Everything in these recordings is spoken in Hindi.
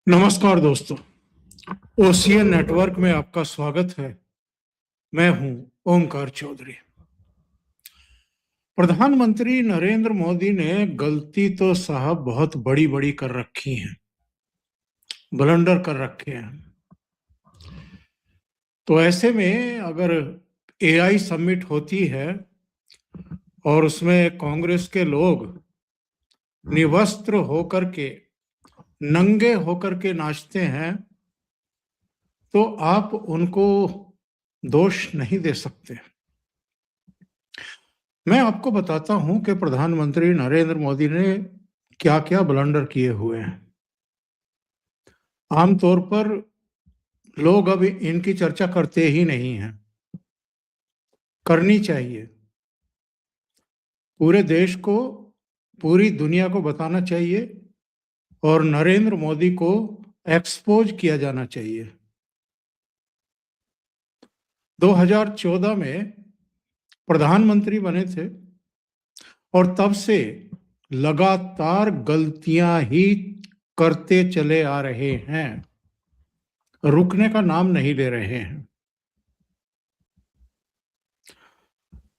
नमस्कार दोस्तों, ओशियन नेटवर्क में आपका स्वागत है। मैं हूं ओमकार चौधरी। प्रधानमंत्री नरेंद्र मोदी ने गलती तो साहब बहुत बड़ी बड़ी कर रखी हैं, ब्लंडर कर रखे हैं। तो ऐसे में अगर एआई समिट होती है और उसमें कांग्रेस के लोग निवस्त्र होकर के, नंगे होकर के नाचते हैं, तो आप उनको दोष नहीं दे सकते। मैं आपको बताता हूं कि प्रधानमंत्री नरेंद्र मोदी ने क्या क्या ब्लंडर किए हुए हैं। आमतौर पर लोग अब इनकी चर्चा करते ही नहीं हैं, करनी चाहिए। पूरे देश को, पूरी दुनिया को बताना चाहिए और नरेंद्र मोदी को एक्सपोज किया जाना चाहिए। 2014 में प्रधानमंत्री बने थे और तब से लगातार गलतियां ही करते चले आ रहे हैं, रुकने का नाम नहीं ले रहे हैं।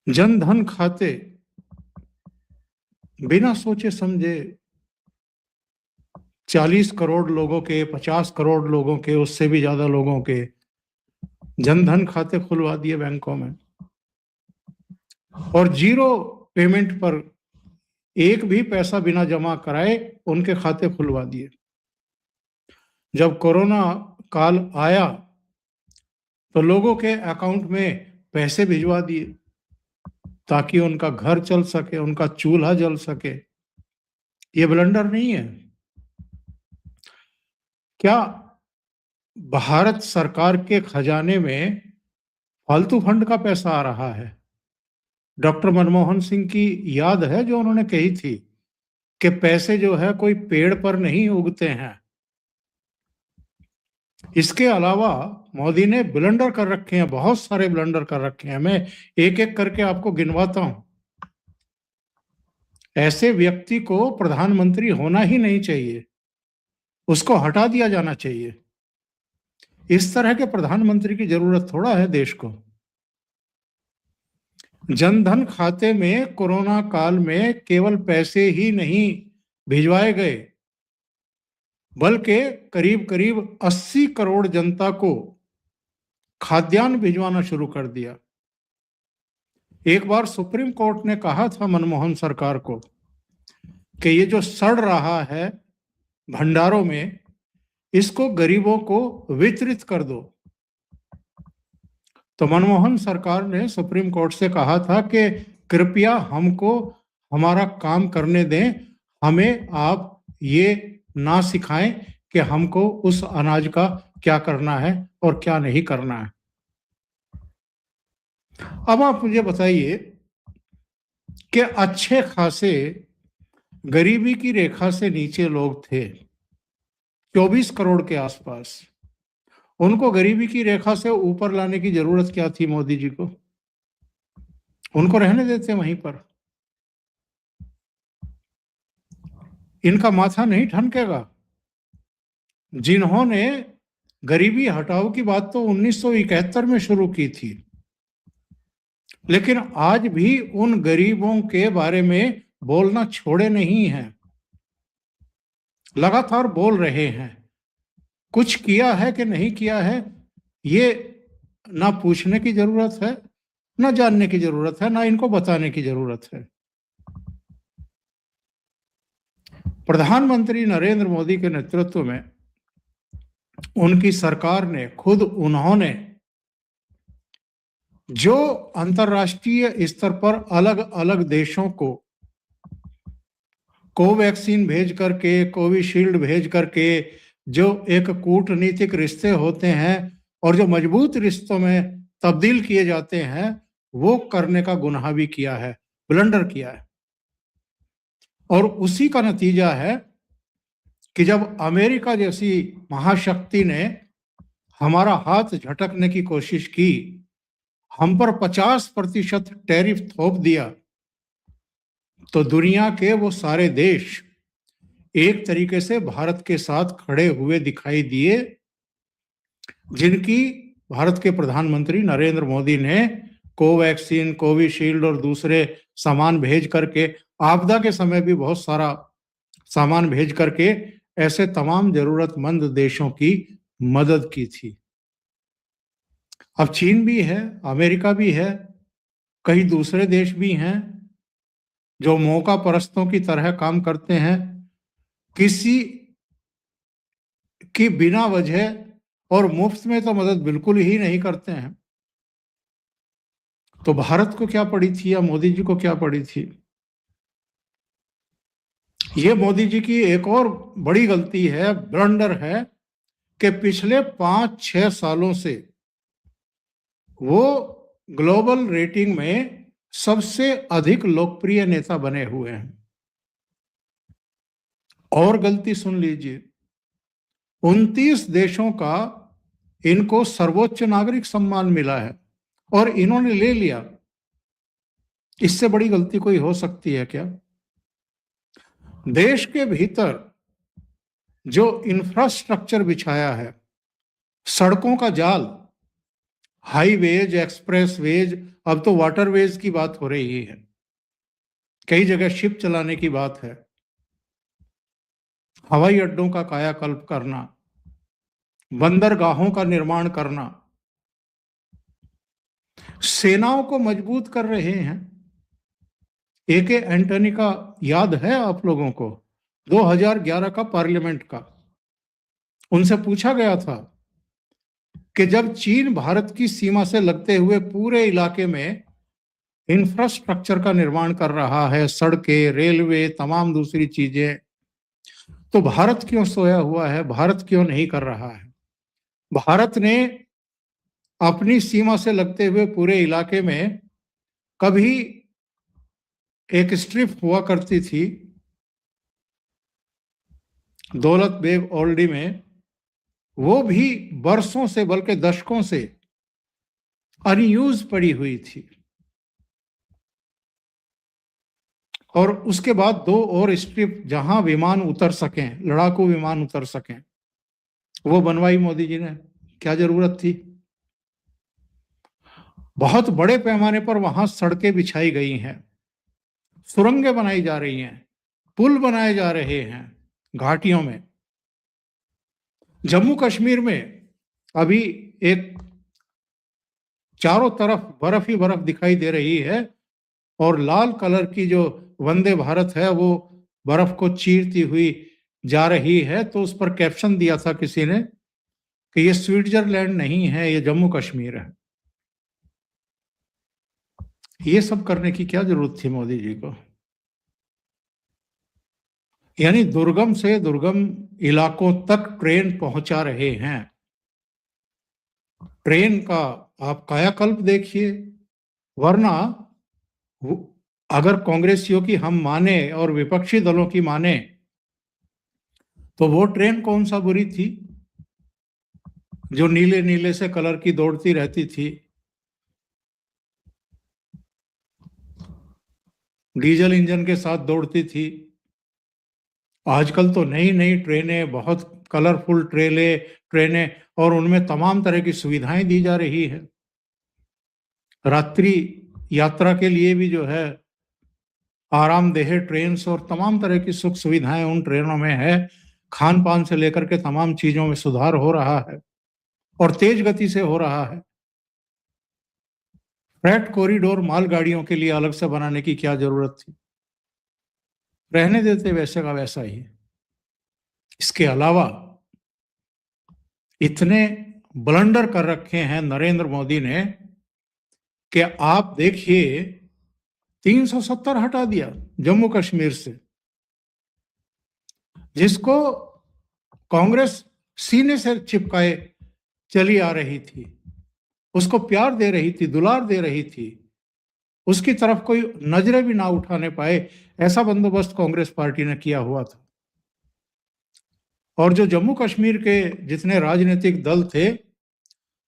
जन धन खाते बिना सोचे समझे 40 करोड़ लोगों के, 50 करोड़ लोगों के, उससे भी ज्यादा लोगों के जन धन खाते खुलवा दिए बैंकों में और जीरो पेमेंट पर, एक भी पैसा बिना जमा कराए उनके खाते खुलवा दिए। जब कोरोना काल आया तो लोगों के अकाउंट में पैसे भिजवा दिए ताकि उनका घर चल सके, उनका चूल्हा जल सके। ये ब्लंडर नहीं है क्या? भारत सरकार के खजाने में फालतू फंड का पैसा आ रहा है। डॉक्टर मनमोहन सिंह की याद है जो उन्होंने कही थी कि पैसे जो है कोई पेड़ पर नहीं उगते हैं। इसके अलावा मोदी ने ब्लंडर कर रखे हैं, बहुत सारे ब्लंडर कर रखे हैं। मैं एक एक करके आपको गिनवाता हूं। ऐसे व्यक्ति को प्रधानमंत्री होना ही नहीं चाहिए, उसको हटा दिया जाना चाहिए। इस तरह के प्रधानमंत्री की जरूरत थोड़ा है देश को। जनधन खाते में कोरोना काल में केवल पैसे ही नहीं भिजवाए गए, बल्कि करीब करीब 80 करोड़ जनता को खाद्यान्न भिजवाना शुरू कर दिया। एक बार सुप्रीम कोर्ट ने कहा था मनमोहन सरकार को कि ये जो सड़ रहा है भंडारों में, इसको गरीबों को वितरित कर दो। तो मनमोहन सरकार ने सुप्रीम कोर्ट से कहा था कि कृपया हमको हमारा काम करने दें, हमें आप ये ना सिखाएं कि हमको उस अनाज का क्या करना है और क्या नहीं करना है। अब आप मुझे बताइए कि अच्छे खासे गरीबी की रेखा से नीचे लोग थे, 24 करोड़ के आसपास। उनको गरीबी की रेखा से ऊपर लाने की जरूरत क्या थी मोदी जी को? उनको रहने देते वहीं पर। इनका माथा नहीं ठनकेगा। जिन्होंने गरीबी हटाओ की बात तो 1971 में शुरू की थी, लेकिन आज भी उन गरीबों के बारे में बोलना छोड़े नहीं हैं, लगातार बोल रहे हैं। कुछ किया है कि नहीं किया है, ये ना पूछने की जरूरत है, ना जानने की जरूरत है, ना इनको बताने की जरूरत है। प्रधानमंत्री नरेंद्र मोदी के नेतृत्व में उनकी सरकार ने, खुद उन्होंने जो अंतर्राष्ट्रीय स्तर पर अलग अलग देशों को कोवैक्सीन भेज करके, कोविशील्ड भेज करके, जो एक कूटनीतिक रिश्ते होते हैं और जो मजबूत रिश्तों में तब्दील किए जाते हैं, वो करने का गुनाह भी किया है, ब्लंडर किया है। और उसी का नतीजा है कि जब अमेरिका जैसी महाशक्ति ने हमारा हाथ झटकने की कोशिश की, हम पर 50% टैरिफ थोप दिया, तो दुनिया के वो सारे देश एक तरीके से भारत के साथ खड़े हुए दिखाई दिए, जिनकी भारत के प्रधानमंत्री नरेंद्र मोदी ने कोवैक्सीन, कोविशील्ड और दूसरे सामान भेज करके, आपदा के समय भी बहुत सारा सामान भेज करके ऐसे तमाम जरूरतमंद देशों की मदद की थी। अब चीन भी है, अमेरिका भी है, कई दूसरे देश भी हैं जो मौका परस्तों की तरह काम करते हैं, किसी की बिना वजह और मुफ्त में तो मदद बिल्कुल ही नहीं करते हैं। तो भारत को क्या पड़ी थी या मोदी जी को क्या पड़ी थी? ये मोदी जी की एक और बड़ी गलती है, ब्लंडर है, कि पिछले 5-6 सालों से वो ग्लोबल रेटिंग में सबसे अधिक लोकप्रिय नेता बने हुए हैं। और गलती सुन लीजिए, 29 देशों का इनको सर्वोच्च नागरिक सम्मान मिला है और इन्होंने ले लिया। इससे बड़ी गलती कोई हो सकती है क्या? देश के भीतर जो इंफ्रास्ट्रक्चर बिछाया है, सड़कों का जाल, हाईवेज, एक्सप्रेसवेज, अब तो वाटरवेज की बात हो रही है, कई जगह शिप चलाने की बात है, हवाई अड्डों का कायाकल्प करना, बंदरगाहों का निर्माण करना, सेनाओं को मजबूत कर रहे हैं। एके एंटनी का याद है आप लोगों को? 2011 का पार्लियामेंट का, उनसे पूछा गया था कि जब चीन भारत की सीमा से लगते हुए पूरे इलाके में इंफ्रास्ट्रक्चर का निर्माण कर रहा है, सड़कें, रेलवे, तमाम दूसरी चीजें, तो भारत क्यों सोया हुआ है? भारत क्यों नहीं कर रहा है? भारत ने अपनी सीमा से लगते हुए पूरे इलाके में, कभी एक स्ट्रिप हुआ करती थी दौलत बेग ओल्डी में, वो भी बरसों से, बल्कि दशकों से अनयूज पड़ी हुई थी। और उसके बाद 2 और स्ट्रिप जहां विमान उतर सकें, लड़ाकू विमान उतर सकें, वो बनवाई मोदी जी ने। क्या जरूरत थी? बहुत बड़े पैमाने पर वहां सड़कें बिछाई गई हैं, सुरंगें बनाई जा रही हैं, पुल बनाए जा रहे हैं घाटियों में। जम्मू कश्मीर में अभी एक चारों तरफ बर्फ ही बर्फ दिखाई दे रही है और लाल कलर की जो वंदे भारत है वो बर्फ को चीरती हुई जा रही है। तो उस पर कैप्शन दिया था किसी ने कि ये स्विट्जरलैंड नहीं है, ये जम्मू कश्मीर है। ये सब करने की क्या जरूरत थी मोदी जी को? यानी दुर्गम से दुर्गम इलाकों तक ट्रेन पहुंचा रहे हैं। ट्रेन का आप कायाकल्प देखिए, वरना अगर कांग्रेसियों की हम माने और विपक्षी दलों की माने, तो वो ट्रेन कौन सा बुरी थी जो नीले नीले से कलर की दौड़ती रहती थी, डीजल इंजन के साथ दौड़ती थी। आजकल तो नई नई ट्रेनें, बहुत कलरफुल ट्रेनें, और उनमें तमाम तरह की सुविधाएं दी जा रही है। रात्रि यात्रा के लिए भी जो है आरामदेह ट्रेन और तमाम तरह की सुख सुविधाएं उन ट्रेनों में है। खान पान से लेकर के तमाम चीजों में सुधार हो रहा है और तेज गति से हो रहा है। फ्रेट कॉरिडोर मालगाड़ियों के लिए अलग से बनाने की क्या जरूरत थी? रहने देते वैसे का वैसा ही। इसके अलावा इतने ब्लंडर कर रखे हैं नरेंद्र मोदी ने कि आप देखिए, 370 हटा दिया जम्मू कश्मीर से, जिसको कांग्रेस सीने से चिपकाए चली आ रही थी, उसको प्यार दे रही थी, दुलार दे रही थी, उसकी तरफ कोई नजरें भी ना उठाने पाए, ऐसा बंदोबस्त कांग्रेस पार्टी ने किया हुआ था। और जो जम्मू कश्मीर के जितने राजनीतिक दल थे,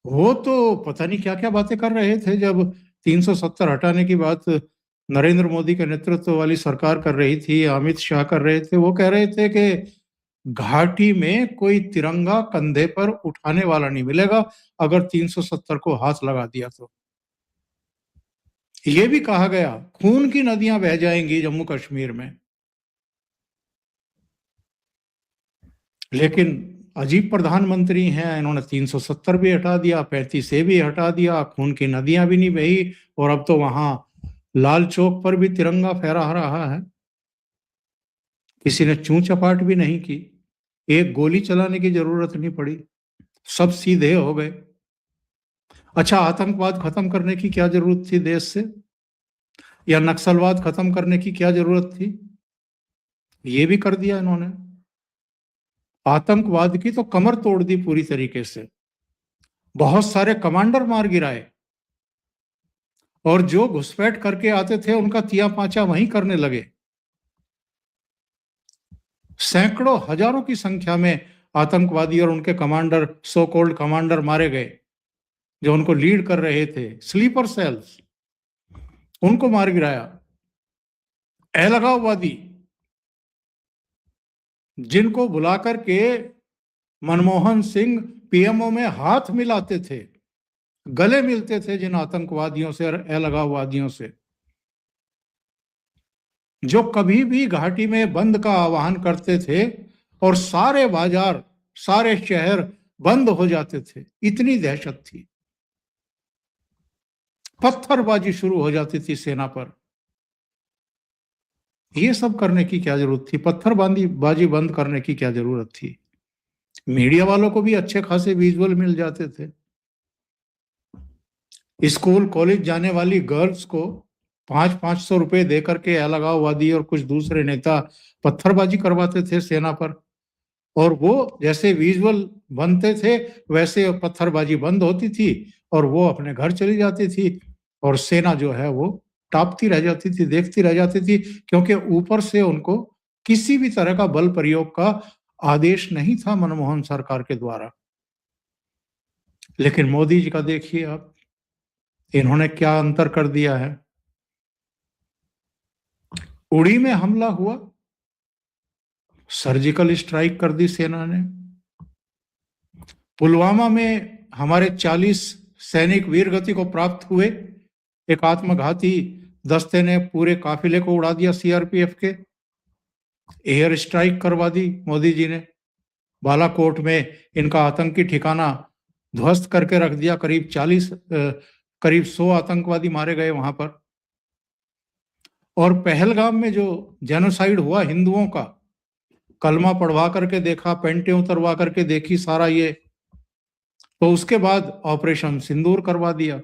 वो तो पता नहीं क्या क्या बातें कर रहे थे जब 370 हटाने की बात नरेंद्र मोदी के नेतृत्व वाली सरकार कर रही थी, अमित शाह कर रहे थे, वो कह रहे थे कि घाटी में कोई तिरंगा कंधे पर उठाने वाला नहीं मिलेगा अगर 370 को हाथ लगा दिया तो। ये भी कहा गया खून की नदियां बह जाएंगी जम्मू कश्मीर में। लेकिन अजीब प्रधानमंत्री हैं, इन्होंने 370 भी हटा दिया, 35 से भी हटा दिया, खून की नदियां भी नहीं बही, और अब तो वहां लाल चौक पर भी तिरंगा फहरा रहा है। किसी ने चूं चपाट भी नहीं की, एक गोली चलाने की जरूरत नहीं पड़ी, सब सीधे हो गए। अच्छा, आतंकवाद खत्म करने की क्या जरूरत थी देश से, या नक्सलवाद खत्म करने की क्या जरूरत थी? ये भी कर दिया इन्होंने। आतंकवाद की तो कमर तोड़ दी पूरी तरीके से, बहुत सारे कमांडर मार गिराए, और जो घुसपैठ करके आते थे उनका तिया पाचा वहीं करने लगे। सैकड़ों हजारों की संख्या में आतंकवादी और उनके कमांडर, सो कॉल्ड कमांडर मारे गए, जो उनको लीड कर रहे थे, स्लीपर सेल्स, उनको मार गिराया। अलगाववादी, जिनको बुलाकर के मनमोहन सिंह पीएमओ में हाथ मिलाते थे, गले मिलते थे जिन आतंकवादियों से और अलगाववादियों से, जो कभी भी घाटी में बंद का आह्वान करते थे और सारे बाजार, सारे शहर बंद हो जाते थे, इतनी दहशत थी। पत्थरबाजी शुरू हो जाती थी सेना पर। ये सब करने की क्या जरूरत थी? बाजी बंद करने की क्या जरूरत थी? मीडिया वालों को भी अच्छे खासे विजुअल मिल जाते थे। स्कूल कॉलेज जाने वाली गर्ल्स को 500-500 रुपए देकर के अलगाववादी और कुछ दूसरे नेता पत्थरबाजी करवाते थे सेना पर, और वो जैसे विजुअल बनते थे वैसे पत्थरबाजी बंद होती थी और वो अपने घर चली जाती थी, और सेना जो है वो टापती रह जाती थी, देखती रह जाती थी, क्योंकि ऊपर से उनको किसी भी तरह का बल प्रयोग का आदेश नहीं था मनमोहन सरकार के द्वारा। लेकिन मोदी जी का देखिए आप, इन्होंने क्या अंतर कर दिया है। उड़ी में हमला हुआ, सर्जिकल स्ट्राइक कर दी सेना ने। पुलवामा में हमारे 40 सैनिक वीरगति को प्राप्त हुए, एक आत्मघाती दस्ते ने पूरे काफिले को उड़ा दिया सीआरपीएफ के। एयर स्ट्राइक करवा दी मोदी जी ने, बालाकोट में इनका आतंकी ठिकाना ध्वस्त करके रख दिया, करीब 100 आतंकवादी मारे गए वहां पर। और पहलगाम में जो जेनोसाइड हुआ हिंदुओं का, कलमा पढ़वा करके देखा, पेंटे उतरवा करके देखी सारा ये, तो उसके बाद ऑपरेशन सिंदूर करवा दिया।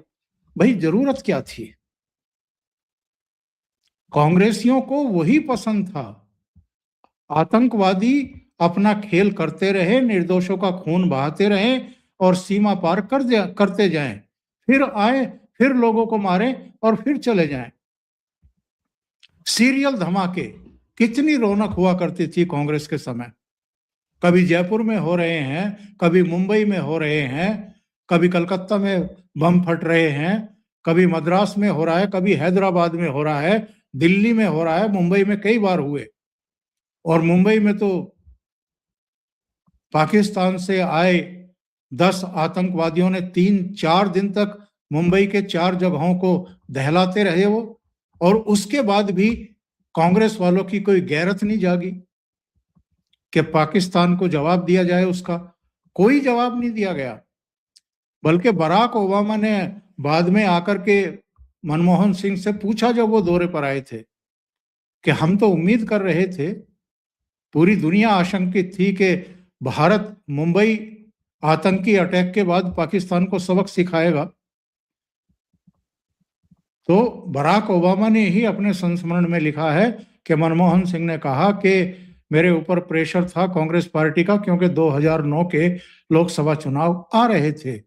भाई जरूरत क्या थी? कांग्रेसियों को वही पसंद था, आतंकवादी अपना खेल करते रहे, निर्दोषों का खून बहाते रहे और सीमा पार करते जाएं, फिर आए, फिर लोगों को मारें और फिर चले जाएं। सीरियल धमाके, कितनी रौनक हुआ करती थी कांग्रेस के समय। कभी जयपुर में हो रहे हैं, कभी मुंबई में हो रहे हैं, कभी कलकत्ता में बम फट रहे हैं, कभी मद्रास में हो रहा है, कभी हैदराबाद में हो रहा है, दिल्ली में हो रहा है, मुंबई में कई बार हुए। और मुंबई में तो पाकिस्तान से आए 10 आतंकवादियों ने 3-4 दिन तक मुंबई के 4 जगहों को दहलाते रहे वो, और उसके बाद भी कांग्रेस वालों की कोई गैरत नहीं जागी कि पाकिस्तान को जवाब दिया जाए। उसका कोई जवाब नहीं दिया गया, बल्कि बराक ओबामा ने बाद में आकर के मनमोहन सिंह से पूछा, जब वो दौरे पर आए थे, कि हम तो उम्मीद कर रहे थे, पूरी दुनिया आशंकित थी कि भारत मुंबई आतंकी अटैक के बाद पाकिस्तान को सबक सिखाएगा। तो बराक ओबामा ने ही अपने संस्मरण में लिखा है कि मनमोहन सिंह ने कहा कि मेरे ऊपर प्रेशर था कांग्रेस पार्टी का, क्योंकि 2009 के लोकसभा चुनाव आ रहे थे,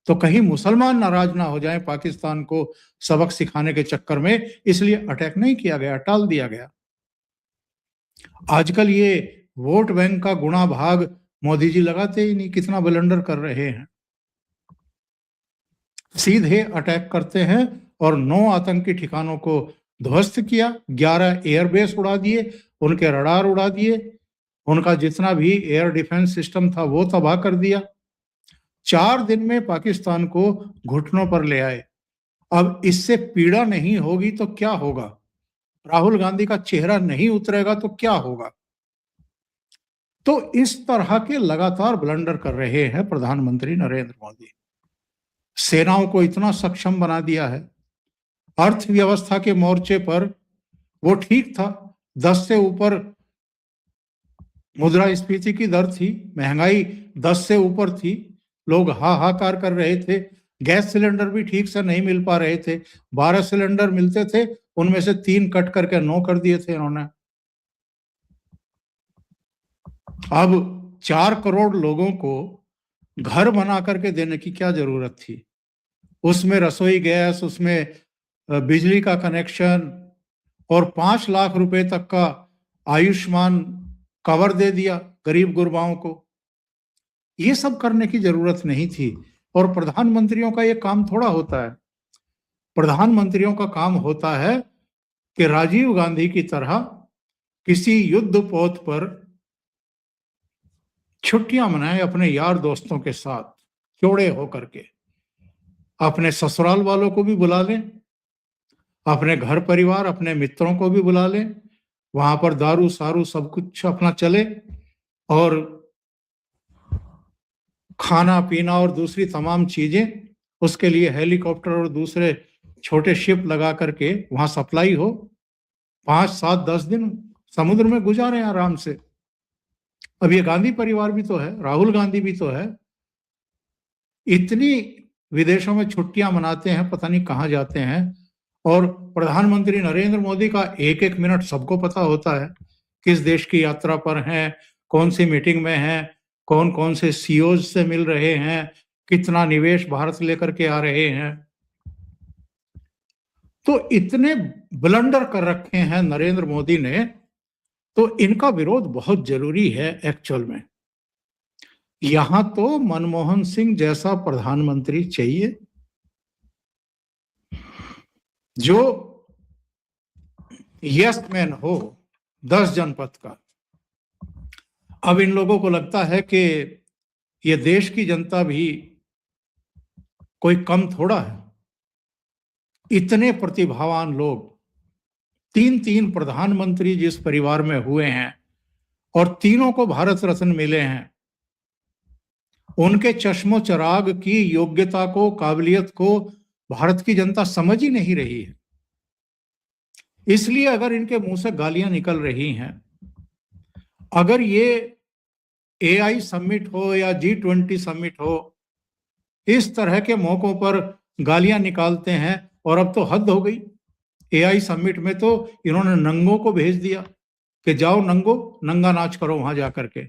तो कहीं मुसलमान नाराज ना हो जाएं पाकिस्तान को सबक सिखाने के चक्कर में, इसलिए अटैक नहीं किया गया, टाल दिया गया। आजकल ये वोट बैंक का गुणा भाग मोदी जी लगाते ही नहीं, कितना ब्लंडर कर रहे हैं। सीधे अटैक करते हैं और 9 आतंकी ठिकानों को ध्वस्त किया, 11 एयरबेस उड़ा दिए, उनके रडार उड़ा दिए, उनका जितना भी एयर डिफेंस सिस्टम था वो तबाह कर दिया। 4 दिन में पाकिस्तान को घुटनों पर ले आए। अब इससे पीड़ा नहीं होगी तो क्या होगा? राहुल गांधी का चेहरा नहीं उतरेगा तो क्या होगा? तो इस तरह के लगातार ब्लंडर कर रहे हैं प्रधानमंत्री नरेंद्र मोदी। सेनाओं को इतना सक्षम बना दिया है, अर्थव्यवस्था के मोर्चे पर वो ठीक था, 10 से ऊपर मुद्रास्फीति की दर थी, महंगाई 10 से ऊपर थी, लोग हाहाकार कर रहे थे, गैस सिलेंडर भी ठीक से नहीं मिल पा रहे थे, 12 सिलेंडर मिलते थे, उनमें से 3 कट करके 9 कर दिए थे इन्होंने। अब 4 करोड़ लोगों को घर बना करके देने की क्या जरूरत थी? उसमें रसोई गैस, उसमें बिजली का कनेक्शन और 5 लाख रुपए तक का आयुष्मान कवर दे दिया गरीब गुरबाओं को। ये सब करने की जरूरत नहीं थी। और प्रधानमंत्रियों का ये काम थोड़ा होता है। प्रधानमंत्रियों का काम होता है कि राजीव गांधी की तरह किसी युद्ध पोत पर छुट्टियां मनाए अपने यार दोस्तों के साथ, चौड़े होकर के। अपने ससुराल वालों को भी बुला लें, अपने घर परिवार, अपने मित्रों को भी बुला लें, वहां पर दारू सारू सब कुछ अपना चले, और खाना पीना और दूसरी तमाम चीजें, उसके लिए हेलीकॉप्टर और दूसरे छोटे शिप लगा करके वहां सप्लाई हो। 5, 7, 10 दिन समुद्र में गुजारे आराम से। अब ये गांधी परिवार भी तो है, राहुल गांधी भी तो है, इतनी विदेशों में छुट्टियां मनाते हैं, पता नहीं कहाँ जाते हैं। और प्रधानमंत्री नरेंद्र मोदी का एक एक मिनट सबको पता होता है, किस देश की यात्रा पर हैं, कौन सी मीटिंग में हैं, कौन कौन से सीईओज से मिल रहे हैं, कितना निवेश भारत लेकर के आ रहे हैं। तो इतने ब्लंडर कर रखे हैं नरेंद्र मोदी ने, तो इनका विरोध बहुत जरूरी है एक्चुअल में। यहां तो मनमोहन सिंह जैसा प्रधानमंत्री चाहिए जो यस मैन हो 10 जनपद का। अब इन लोगों को लगता है कि ये देश की जनता भी कोई कम थोड़ा है। इतने प्रतिभावान लोग, 3 प्रधानमंत्री जिस परिवार में हुए हैं और तीनों को भारत रत्न मिले हैं, उनके चश्मो चराग की योग्यता को, काबिलियत को भारत की जनता समझ ही नहीं रही है। इसलिए अगर इनके मुंह से गालियां निकल रही हैं, अगर ये AI समिट हो या G20 समिट हो, इस तरह के मौकों पर गालियां निकालते हैं, और अब तो हद हो गई। AI समिट में तो इन्होंने नंगों को भेज दिया कि जाओ नंगो, नंगा नाच करो वहां जाकर के,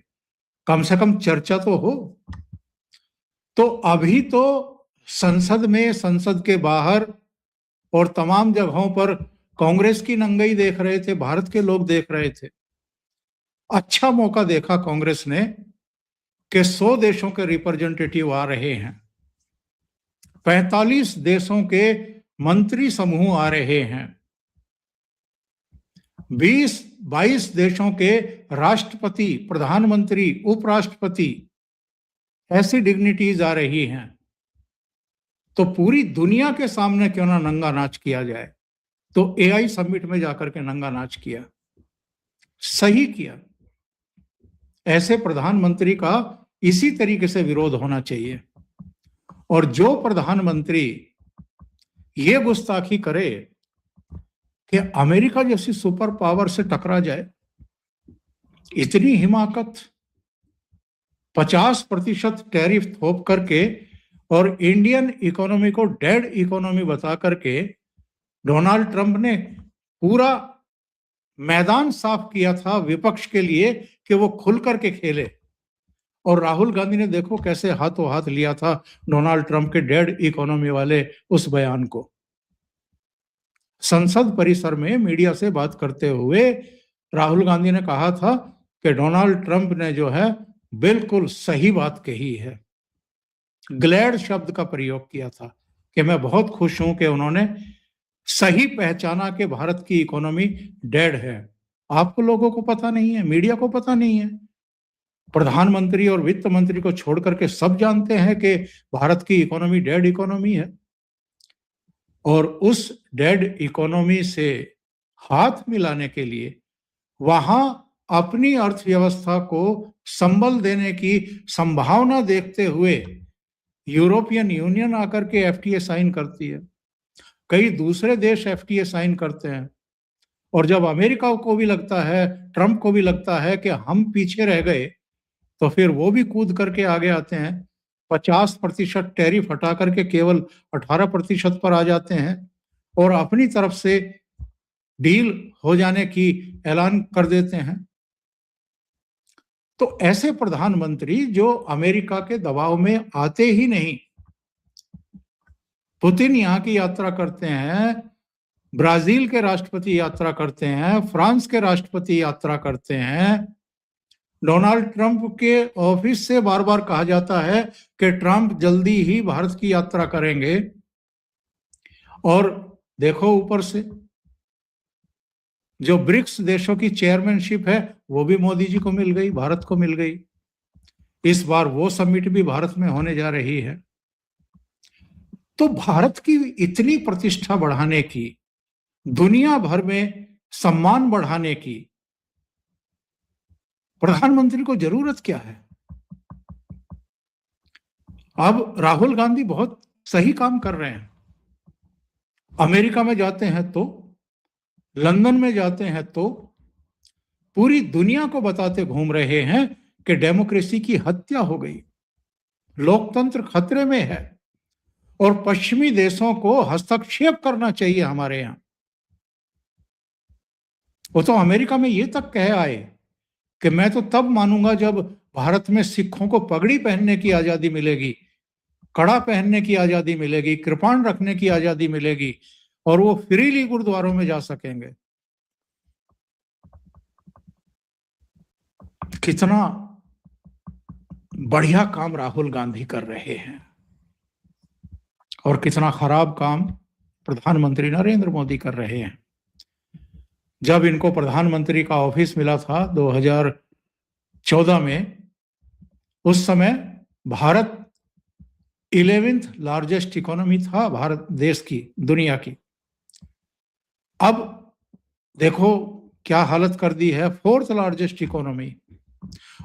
कम से कम चर्चा तो हो। तो अभी तो संसद में, संसद के बाहर और तमाम जगहों पर कांग्रेस की नंगाई देख रहे थे, भारत के लोग देख रहे थे। अच्छा मौका देखा कांग्रेस ने कि 100 देशों के रिप्रेजेंटेटिव आ रहे हैं, 45 देशों के मंत्री समूह आ रहे हैं, 20-22 देशों के राष्ट्रपति, प्रधानमंत्री, उपराष्ट्रपति, ऐसी डिग्निटीज आ रही हैं। तो पूरी दुनिया के सामने क्यों ना नंगा नाच किया जाए। तो AI समिट में जाकर के नंगा नाच किया, सही किया। ऐसे प्रधानमंत्री का इसी तरीके से विरोध होना चाहिए। और जो प्रधानमंत्री ये गुस्ताखी करे कि अमेरिका जैसी सुपर पावर से टकरा जाए, इतनी हिमाकत, 50% टैरिफ थोप करके और इंडियन इकोनॉमी को डेड इकोनॉमी बता करके डोनाल्ड ट्रंप ने पूरा मैदान साफ किया था विपक्ष के लिए कि वो खुल करके खेले। और राहुल गांधी ने देखो कैसे हाथों हाथ लिया था डोनाल्ड ट्रंप के डेड इकोनॉमी वाले उस बयान को। संसद परिसर में मीडिया से बात करते हुए राहुल गांधी ने कहा था कि डोनाल्ड ट्रंप ने जो है बिल्कुल सही बात कही है। ग्लैड शब्द का प्रयोग किया था कि मैं बहुत खुश हूं कि उन्होंने सही पहचाना कि भारत की इकोनॉमी डेड है। आपको लोगों को पता नहीं है, मीडिया को पता नहीं है। प्रधानमंत्री और वित्त मंत्री को छोड़ करके सब जानते हैं कि भारत की इकोनॉमी डेड इकोनॉमी है। और उस डेड इकोनॉमी से हाथ मिलाने के लिए वहां अपनी अर्थव्यवस्था को संबल देने की संभावना देखते हुए यूरोपियन यूनियन आकर के एफटीए साइन करती है, कई दूसरे देश एफटीए साइन करते हैं। और जब अमेरिका को भी लगता है, ट्रंप को भी लगता है कि हम पीछे रह गए, तो फिर वो भी कूद करके आगे आते हैं। 50% टैरिफ हटा करके केवल 18% पर आ जाते हैं और अपनी तरफ से डील हो जाने की ऐलान कर देते हैं। तो ऐसे प्रधानमंत्री जो अमेरिका के दबाव में आते ही नहीं, पुतिन यहाँ की यात्रा करते हैं, ब्राजील के राष्ट्रपति यात्रा करते हैं, फ्रांस के राष्ट्रपति यात्रा करते हैं। डोनाल्ड ट्रंप के ऑफिस से बार बार कहा जाता है कि ट्रंप जल्दी ही भारत की यात्रा करेंगे। और देखो ऊपर से जो ब्रिक्स देशों की चेयरमैनशिप है वो भी मोदी जी को मिल गई, भारत को मिल गई। इस बार वो समिट भी भारत में होने जा रही है। तो भारत की इतनी प्रतिष्ठा बढ़ाने की, दुनिया भर में सम्मान बढ़ाने की प्रधानमंत्री को जरूरत क्या है? अब राहुल गांधी बहुत सही काम कर रहे हैं। अमेरिका में जाते हैं तो, लंदन में जाते हैं तो पूरी दुनिया को बताते घूम रहे हैं कि डेमोक्रेसी की हत्या हो गई, लोकतंत्र खतरे में है और पश्चिमी देशों को हस्तक्षेप करना चाहिए हमारे यहां। वो तो अमेरिका में ये तक कह आए कि मैं तो तब मानूंगा जब भारत में सिखों को पगड़ी पहनने की आजादी मिलेगी, कड़ा पहनने की आजादी मिलेगी, कृपाण रखने की आजादी मिलेगी और वो फ्रीली गुरुद्वारों में जा सकेंगे। कितना बढ़िया काम राहुल गांधी कर रहे हैं और कितना खराब काम प्रधानमंत्री नरेंद्र मोदी कर रहे हैं। जब इनको प्रधानमंत्री का ऑफिस मिला था 2014 में, उस समय भारत 11th लार्जेस्ट इकोनॉमी था भारत देश की, दुनिया की। अब देखो क्या हालत कर दी है, 4th लार्जेस्ट इकोनॉमी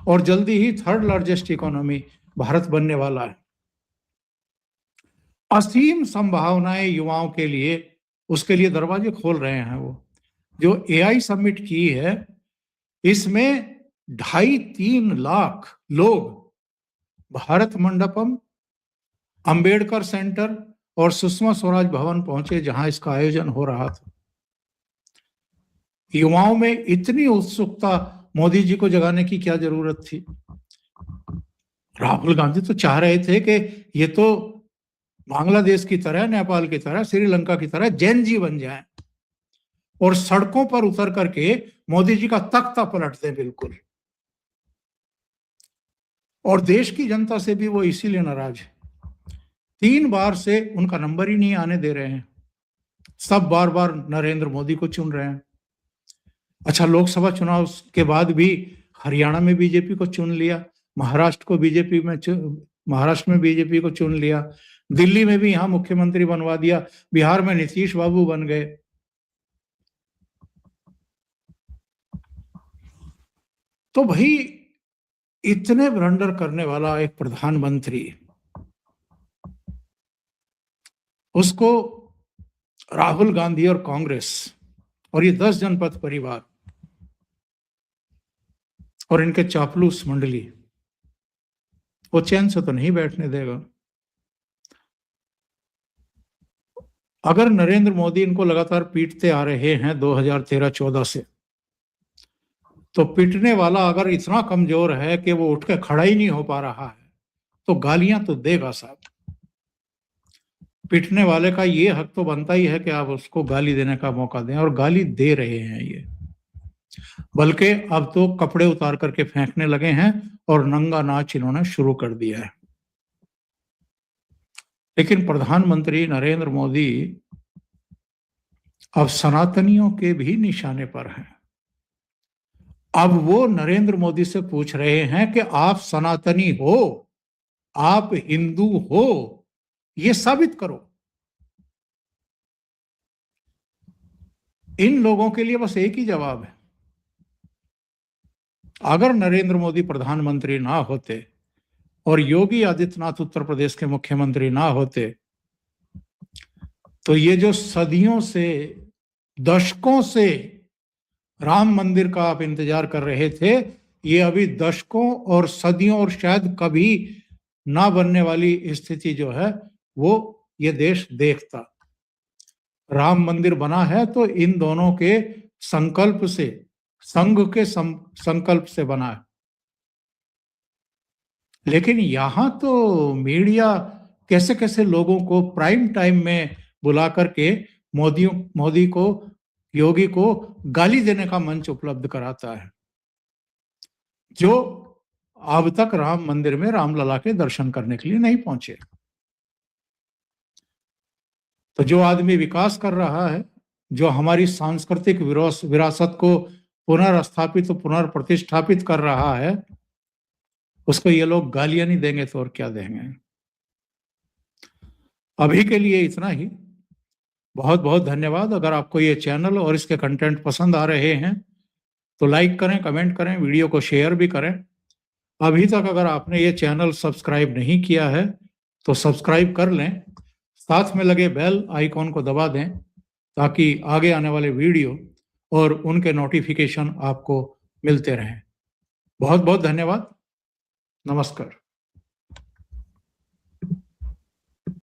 और जल्दी ही 3rd लार्जेस्ट इकोनॉमी भारत बनने वाला है। असीम संभावनाएं युवाओं के लिए, उसके लिए दरवाजे खोल रहे हैं। वो जो एआई समिट की है, इसमें 2.5-3 लाख लोग भारत मंडपम, अंबेडकर सेंटर और सुषमा स्वराज भवन पहुंचे जहां इसका आयोजन हो रहा था। युवाओं में इतनी उत्सुकता मोदी जी को जगाने की क्या जरूरत थी? राहुल गांधी तो चाह रहे थे कि ये तो बांग्लादेश की तरह, नेपाल की तरह, श्रीलंका की तरह जैन जी बन जाएं और सड़कों पर उतर करके मोदी जी का तख्ता पलट दें बिल्कुल। और देश की जनता से भी वो इसीलिए नाराज है। 3 बार से उनका नंबर ही नहीं आने दे रहे हैं, सब बार बार नरेंद्र मोदी को चुन रहे हैं। अच्छा, लोकसभा चुनाव के बाद भी हरियाणा में बीजेपी को चुन लिया, महाराष्ट्र में बीजेपी को चुन लिया, दिल्ली में भी यहां मुख्यमंत्री बनवा दिया, बिहार में नीतीश बाबू बन गए। तो भाई इतने ब्लंडर करने वाला एक प्रधानमंत्री, उसको राहुल गांधी और कांग्रेस और ये 10 जनपद परिवार और इनके चापलूस मंडली वो चैन से तो नहीं बैठने देगा। अगर नरेंद्र मोदी इनको लगातार पीटते आ रहे हैं 2013-14 से, तो पीटने वाला अगर इतना कमजोर है कि वो उठ के खड़ा ही नहीं हो पा रहा है, तो गालियां तो देगा साहब। पीटने वाले का ये हक तो बनता ही है कि आप उसको गाली देने का मौका दें, और गाली दे रहे हैं ये, बल्कि अब तो कपड़े उतार करके फेंकने लगे हैं और नंगा नाच इन्होंने शुरू कर दिया है। लेकिन प्रधानमंत्री नरेंद्र मोदी अब सनातनियों के भी निशाने पर हैं। अब वो नरेंद्र मोदी से पूछ रहे हैं कि आप सनातनी हो, आप हिंदू हो, ये साबित करो। इन लोगों के लिए बस एक ही जवाब है, अगर नरेंद्र मोदी प्रधानमंत्री ना होते और योगी आदित्यनाथ उत्तर प्रदेश के मुख्यमंत्री ना होते, तो ये जो सदियों से, दशकों से राम मंदिर का आप इंतजार कर रहे थे, ये अभी दशकों और सदियों और शायद कभी ना बनने वाली स्थिति जो है वो ये देश देखता। राम मंदिर बना है तो इन दोनों के संकल्प से, संघ के संकल्प से बना है। लेकिन यहां तो मीडिया कैसे कैसे लोगों को प्राइम टाइम में बुला करके मोदी को, योगी को गाली देने का मंच उपलब्ध कराता है, जो अब तक राम मंदिर में रामलला के दर्शन करने के लिए नहीं पहुंचे। तो जो आदमी विकास कर रहा है, जो हमारी सांस्कृतिक विरासत को पुनर्स्थापित, पुनर्प्रतिष्ठापित कर रहा है, उसको ये लोग गालियां नहीं देंगे तो और क्या देंगे। अभी के लिए इतना ही। बहुत बहुत धन्यवाद। अगर आपको ये चैनल और इसके कंटेंट पसंद आ रहे हैं तो लाइक करें, कमेंट करें, वीडियो को शेयर भी करें। अभी तक अगर आपने ये चैनल सब्सक्राइब नहीं किया है तो सब्सक्राइब कर लें, साथ में लगे बेल आइकॉन को दबा दें ताकि आगे आने वाले वीडियो और उनके नोटिफिकेशन आपको मिलते रहें। बहुत बहुत धन्यवाद। नमस्कार।